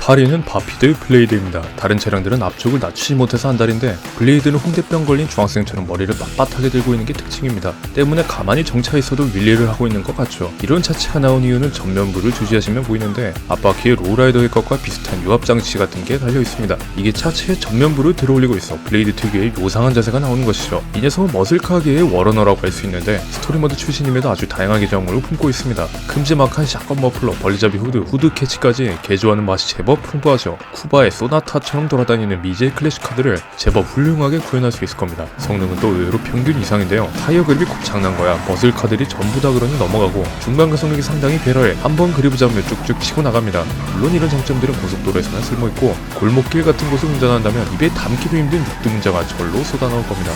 파리는 바피드 블레이드입니다. 다른 차량들은 앞쪽을 낮추지 못해서 안달인데 블레이드는 홍대병 걸린 중학생처럼 머리를 빳빳하게 들고 있는 게 특징입니다. 때문에 가만히 정차 있어도 윌리를 하고 있는 것 같죠. 이런 차체가 나온 이유는 전면부를 주시하시면 보이는데 앞바퀴에 로우라이더의 것과 비슷한 유압장치 같은 게 달려 있습니다. 이게 차체의 전면부를 들어올리고 있어 블레이드 특유의 요상한 자세가 나오는 것이죠. 이 녀석은 머슬카계의 워러너라고 할 수 있는데 스토리모드 출신임에도 아주 다양한 계정을 품고 있습니다. 큼지막한 샷건 머플러, 벌리잡이 후드 캐치까지 개조하는 맛이 제법 풍부하죠. 쿠바의 소나타처럼 돌아다니는 미제 클래식 카드를 제법 훌륭하게 구현할 수 있을 겁니다. 성능은 또 의외로 평균 이상인데요. 타이어 그립이 꼭 장난 거야. 머슬 카들이 전부 다 그러니 넘어가고 중간 가속력이 상당히 배려해 한번 그립을 잡으면 쭉쭉 치고 나갑니다. 물론 이런 장점들은 고속도로에서는 쓸모있고 골목길 같은 곳을 운전한다면 입에 담기도 힘든 육두문자가 절로 쏟아나올 겁니다.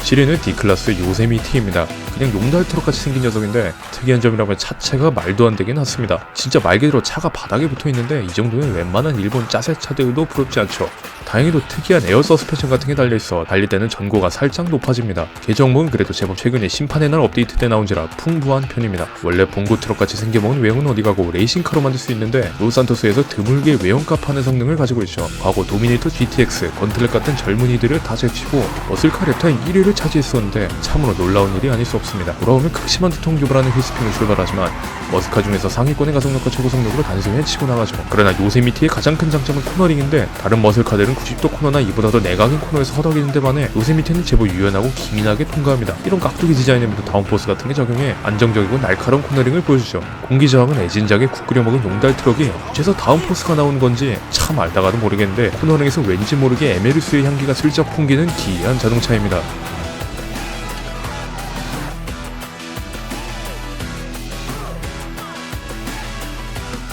시리는 D클래스 요세미티입니다. 그냥 용달 트럭같이 생긴 녀석인데 특이한 점이라면 차체가 말도 안 되긴 하습니다. 진짜 말 그대로 차가 바닥에 붙어있는데 이 정도면 웬만한 일본 짜세 차들도 부럽지 않죠. 다행히도 특이한 에어 서스펜션 같은 게 달려있어 달릴 때는 전고가 살짝 높아집니다. 계정목은 그래도 제법 최근에 심판의 날 업데이트 때 나온지라 풍부한 편입니다. 원래 봉고 트럭같이 생겨먹은 외형은 어디가고 레이싱카로 만들 수 있는데 로산토스에서 드물게 외형값 하는 성능을 가지고 있죠. 과거 도미네이터 GTX, 건틀렛 같은 젊은이들을 다 제치고 머슬카 랩타인 1위를 차지했었는데 참으로 놀라운 일이 아닐 수 없습니다. 돌아오면 극심한 두통 교발하는 휠스핀을 출발하지만 머슬카 중에서 상위권의 가속력과 최고 속력으로 단숨에 치고 나가죠. 그러나 요세미티의 가장 큰 장점은 코너링인데 다른 머슬카들은 90도 코너나 이보다 더 내각인 코너에서 허덕이는 데 반해 요세미티는 제법 유연하고 기민하게 통과합니다. 이런 깍두기 디자인에도 다운포스 같은 게 적용해 안정적이고 날카로운 코너링을 보여주죠. 공기저항은 애진작에 국 끓여 먹은 용달 트럭이 어째서 다운포스가 나오는 건지 참 알다가도 모르겠는데 코너링에서 왠지 모르게 에메르스의 향기가 슬쩍 풍기는 기이한 자동차입니다.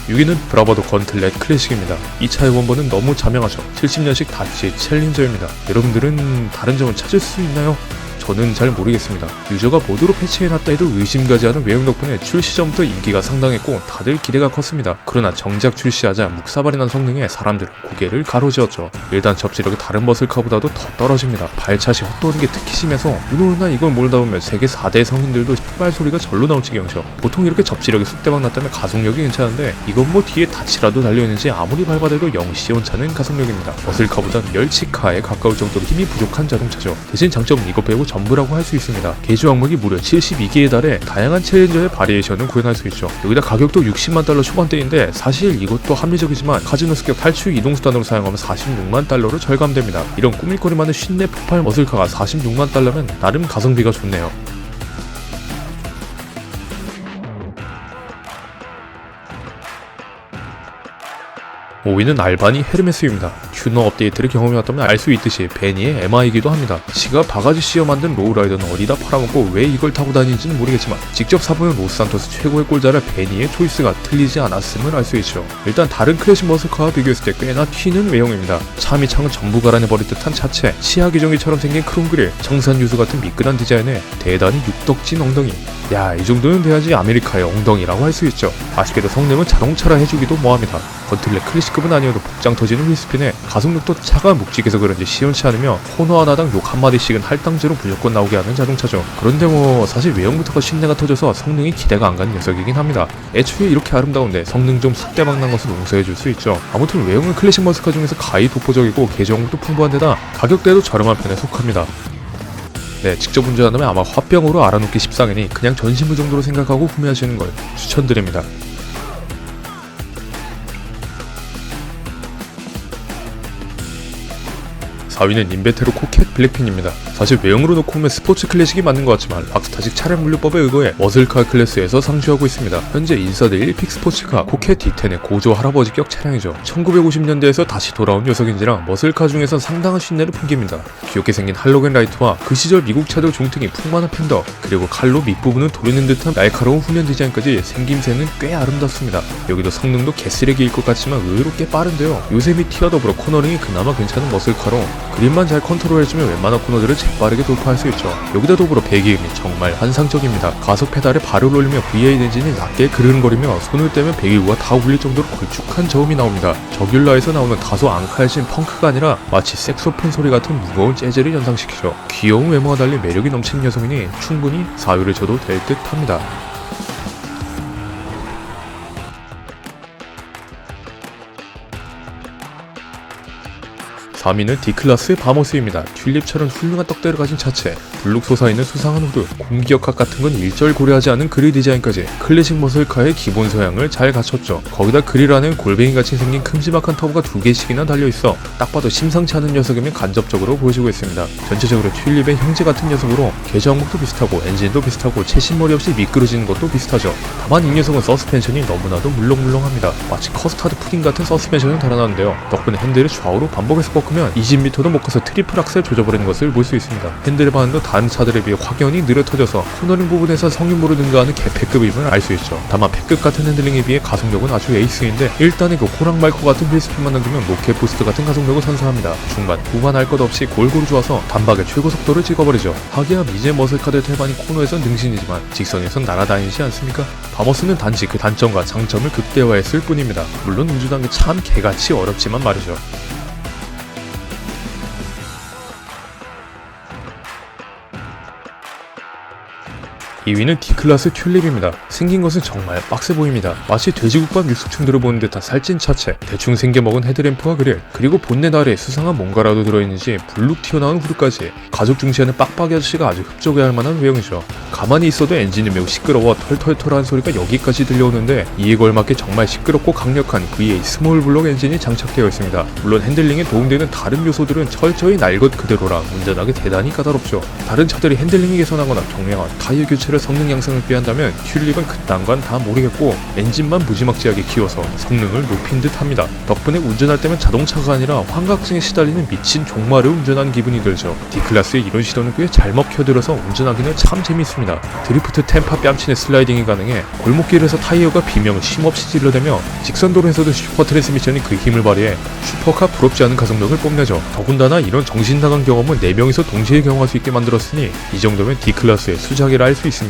6위는 브라바도 건틀렛 클래식입니다. 이 차의 원본은 너무 자명하죠. 70년식 다치 챌린저입니다. 여러분들은 다른 점을 찾을 수 있나요? 저는 잘 모르겠습니다. 유저가 모드로 패치해놨다 해도 의심가지 않은 외형 덕분에 출시 전부터 인기가 상당했고 다들 기대가 컸습니다. 그러나 정작 출시하자 묵사발이 난 성능에 사람들은 고개를 가로지었죠. 일단 접지력이 다른 머슬카보다도 더 떨어집니다. 발차시 헛도는 게 특히 심해서 누구나 이걸 몰다 보면 세계 4대 성인들도 휘발 소리가 절로 나올 지경이죠. 보통 이렇게 접지력이 쑥대박 났다면 가속력이 괜찮은데 이건 뭐 뒤에 다치라도 달려있는지 아무리 밟아대도 영 시원찮은 가속력입니다. 머슬카보단 멸치카에 가까울 정도로 힘이 부족한 자동차죠. 대신 장점은 이것 빼고 전부라고 할 수 있습니다. 개조 항목이 무려 72개에 달해 다양한 챌린저의 바리에이션을 구현할 수 있죠. 여기다 가격도 60만 달러 초반대인데 사실 이것도 합리적이지만 카지노 습격 탈출 이동수단으로 사용하면 46만 달러로 절감됩니다. 이런 꾸밀거리 많은 쉰내 폭발 머슬카가 46만 달러면 나름 가성비가 좋네요. 5위는 알바니 헤르메스입니다. 튜너 업데이트를 경험해왔다면 알 수 있듯이 베니의 MI이기도 합니다. 지가 바가지 씌어 만든 로우라이더는 어디다 팔아먹고 왜 이걸 타고 다니는지는 모르겠지만 직접 사보면 로스산토스 최고의 꼴자라 베니의 초이스가 틀리지 않았음을 알 수 있죠. 일단 다른 클래식 머슬카와 비교했을 때 꽤나 튀는 외형입니다. 차 및 창은 전부 갈아내버릴 듯한 차체, 치아 기종이처럼 생긴 크롬 그릴, 청산 유수 같은 미끈한 디자인에 대단히 육덕진 엉덩이. 야, 이 정도는 돼야지 아메리카의 엉덩이라고 할 수 있죠. 아쉽게도 성능은 자동차라 해주기도 뭐합니다. 건틀렛 클래식급은 아니어도 복장 터지는 휠스핀에 가속력도 차가 묵직해서 그런지 시원치 않으며 코너 하나당 욕 한마디씩은 할당제로 무조건 나오게 하는 자동차죠. 그런데 뭐 사실 외형부터가 신내가 터져서 성능이 기대가 안 가는 녀석이긴 합니다. 애초에 이렇게 아름다운데 성능 좀 쑥대박 난 것을 용서해줄 수 있죠. 아무튼 외형은 클래식 머슬카 중에서 가히 독보적이고 개조항도 풍부한 데다 가격대도 저렴한 편에 속합니다. 네, 직접 운전한다면 아마 화병으로 알아놓기 십상이니 그냥 전신부 정도로 생각하고 구매하시는 걸 추천드립니다. 4위는 인베테로 코켓 블랙핀입니다. 사실 외형으로 놓고 보면 스포츠 클래식이 맞는 것 같지만 락스타식 차량 분류법에 의거해 머슬카 클래스에서 상주하고 있습니다. 현재 인사드 1픽 스포츠카 코켓 D10의 고조 할아버지격 차량이죠. 1950년대에서 다시 돌아온 녀석인지라 머슬카 중에선 상당한 신뢰를 풍깁니다. 귀엽게 생긴 할로겐 라이트와 그 시절 미국 차들 종특이 풍만한 펜더, 그리고 칼로 밑부분을 도리는 듯한 날카로운 후면 디자인까지 생김새는 꽤 아름답습니다. 여기도 성능도 개쓰레기일 것 같지만 의외로 꽤 빠른데요. 요세미티와 더불어 코너링이 그나마 괜찮은 머슬카로 그립만 잘 컨트롤해주면 웬만한 코너들을 재빠르게 돌파할 수 있죠. 여기다 더불어 배기음이 정말 환상적입니다. 가속 페달에 발을 올리며 V8 엔진이 낮게 그르릉거리며 손을 떼면 배기구가 다 울릴 정도로 걸쭉한 저음이 나옵니다. 저귤라에서 나오는 다소 앙칼진 펑크가 아니라 마치 색소폰 소리 같은 무거운 재즈를 연상시키죠. 귀여운 외모와 달리 매력이 넘치는 여성이니 충분히 사유를 줘도 될 듯합니다. 3위는 D클래스의 바모스입니다. 튤립처럼 훌륭한 떡대를 가진 차체, 블룩 솟아있는 수상한 후드, 공기역학 같은 건 일절 고려하지 않은 그릴 디자인까지 클래식 머슬카의 기본 소양을 잘 갖췄죠. 거기다 그릴 안엔 골뱅이같이 생긴 큼지막한 터보가 2개씩이나 달려있어 딱 봐도 심상치 않은 녀석이면 간접적으로 보여지고 있습니다. 전체적으로 튤립의 형제 같은 녀석으로 개조 항목도 비슷하고 엔진도 비슷하고 채신머리 없이 미끄러지는 것도 비슷하죠. 다만 이 녀석은 서스펜션이 너무나도 물렁물렁합니다. 마치 커스타드 푸딩 같은 서스펜션을 달아나는데요. 덕분에 핸들을 좌우로 반복해서 꺾으면 20m도 못 가서 트리플 악셀 조져버리는 것을 볼 수 있습니다. 핸들 반응도 다른 차들에 비해 확연히 느려터져서 코너링 부분에서 성윤모를 능가하는 개패급임을 알 수 있죠. 다만 패급 같은 핸들링에 비해 가속력은 아주 에이스인데 일단은 그 호랑말코 같은 휠스핀만 남기면 로켓 부스트 같은 가속력을 선사합니다. 중반, 후반 할 것 없이 골고루 좋아서 단박에 최고 속도를 찍어버리죠. 하기야 미제 머슬카드 태반이 코너에선 능신이지만 직선에선 날아다니지 않습니까? 바머스는 단지 그 단점과 장점을 극대화했을 뿐입니다. 물론 운전하는 게 참 개같이 어렵지만 말이죠. 2위는 D클래스 튤립입니다. 생긴 것은 정말 빡세 보입니다. 마치 돼지국밥 육수충 들어보는 듯한 살찐 차체, 대충 생겨먹은 헤드램프와 그릴, 그리고 본넷 아래에 수상한 뭔가라도 들어있는지 불룩 튀어나온 후드까지 가족 중시하는 빡빡이 아저씨가 아주 흡족해할 만한 외형이죠. 가만히 있어도 엔진이 매우 시끄러워 털털털한 소리가 여기까지 들려오는데 이에 걸맞게 정말 시끄럽고 강력한 V8 스몰 블록 엔진이 장착되어 있습니다. 물론 핸들링에 도움되는 다른 요소들은 철저히 날 것 그대로라 운전하기 대단히 까다롭죠. 다른 차들이 핸들링이 개선하거나 경량화, 타이어 교체를 성능 양상을 비한다면 튤립은 그딴 건 다 모르겠고 엔진만 무지막지하게 키워서 성능을 높인 듯 합니다. 덕분에 운전할 때면 자동차가 아니라 환각증에 시달리는 미친 종말을 운전하는 기분이 들죠. D클래스의 이런 시도는 꽤 잘 먹혀들어서 운전하기는 참 재밌습니다. 드리프트 템파 뺨치는 슬라이딩이 가능해 골목길에서 타이어가 비명 쉼없이 질러대며 직선도로에서도 슈퍼 트랜스미션이 그 힘을 발휘해 슈퍼카 부럽지 않은 가속력을 뽐내죠. 더군다나 이런 정신나간 경험은 4명이서 동시에 경험할 수 있게 만들었으니 이 정도면 D클래스의 수작이라 할 수 있습니다.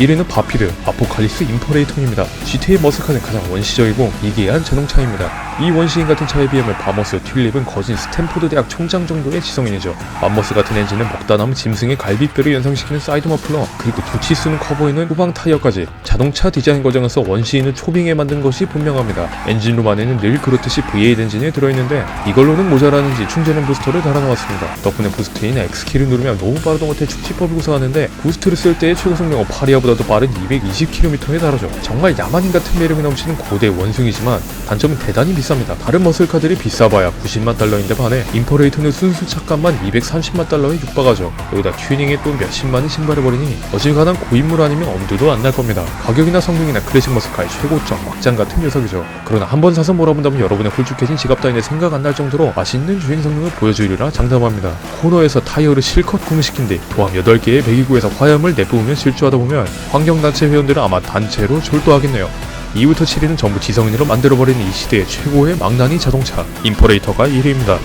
1위는 바피드, 아포칼립스 임퍼레이통입니다. GTA 머슬카는 가장 원시적이고 미개한 자동차입니다. 이 원시인 같은 차에 비하면 바머스, 튤립은 거진 스탠포드 대학 총장 정도의 지성인이죠. 맘머스 같은 엔진은 먹다 남은 짐승의 갈비뼈를 연상시키는 사이드 머플러, 그리고 두치 쓰는 커버에는 후방 타이어까지 자동차 디자인 과정에서 원시인을 초빙해 만든 것이 분명합니다. 엔진룸 안에는 늘 그렇듯이 V8 엔진이 들어있는데 이걸로는 모자라는지 충전용 부스터를 달아놓았습니다. 덕분에 부스트인 X키를 누르면 너무 빠르다 못해 축지법을 구사하는데 부스트를 쓸 때의 최고 속력은 파리아보다도 빠른 220km에 달하죠. 정말 야만인 같은 매력이 넘치는 고대 원숭이지만 단점은 대단히 비쌉니다. 다른 머슬카들이 비싸봐야 90만 달러인데 반해 임퍼레이터는 순수 차값만 230만 달러에 육박하죠. 여기다 튜닝에 또 몇십만의 신발을 버리니 어지간한 고인물 아니면 엄두도 안 날 겁니다. 가격이나 성능이나 클래식 머슬카의 최고점 막장 같은 녀석이죠. 그러나 한번 사서 몰아본다면 여러분의 홀쭉해진 지갑 따위는 생각 안 날 정도로 맛있는 주행 성능을 보여주리라 장담합니다. 코너에서 타이어를 실컷 구매시킨 뒤 도함 8개의 배기구에서 화염을 내뿜으며 질주하다 보면 환경단체 회원들은 아마 단체로 졸도하겠네요. 2부터 7위는 전부 지성인으로 만들어버리는 이 시대의 최고의 망나니 자동차 임퍼레이터가 1위입니다.